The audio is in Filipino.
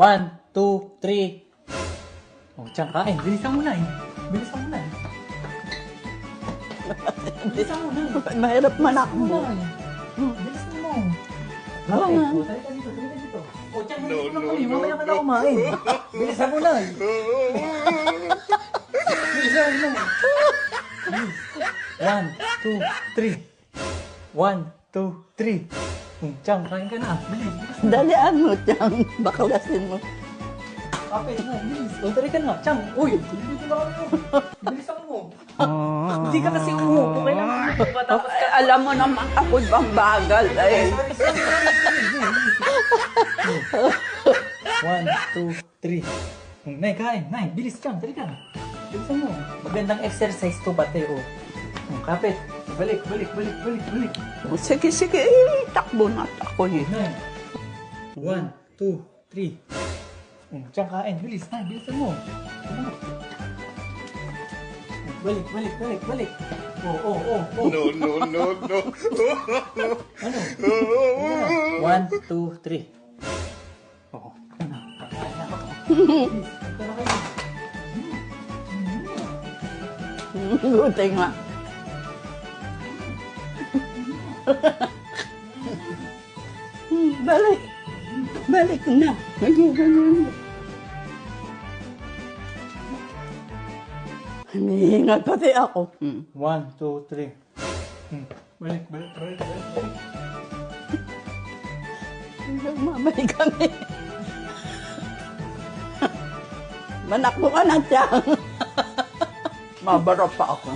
1, 2, 3. Oh, tiyan kain. Bilisan mo na eh. Bilisan mo na eh. Bilisan mo na eh. Mahirap manakbo. Bilisan mo. Oo Okay. nga. Oh, talika dito, talika dito. Oh, tiyan, bilisan mo na kami. Mamaya ka na kumain. Bilisan mo na eh. Bilisan mo na. 1, 2, 3. 1, 2, 3. Tiyan, kain ka na. Bilis. Dalian mo, Tiyang. Baklasin mo. Kapit na, bilis. O, tari ka na. Chang, uy, bilisan mo ako. Bilisan mo. Hindi ka kasi umupo. Kailangan umupo ka. Tapos ka. Alam mo naman ako bang bagal eh. One, two, three. Nay, kain. Nay, bilis Chang. Tari ka na. Bilisan mo. Magandang exercise to pati, oh. Kapit. Balik, balik, balik, balik, balik. Sige, sige. Eh, takbo na ako eh. Nay. 1, 2, 3. Chang, kain. Bilis. Nay, bilisan mo. Balik, balik, balik, balik. Oh. No. Ano? 1, 2, 3. Oo. Kakain na ako. Please, punta na kayo. Buti nga. Balik. Balik na. Ganyan. Hinihingal pati ako. 1, 2, 3. Balik, balik, balik, balik, balik. Mamay kami. Manakbo ka na, Tiyang. Mabara pa ako.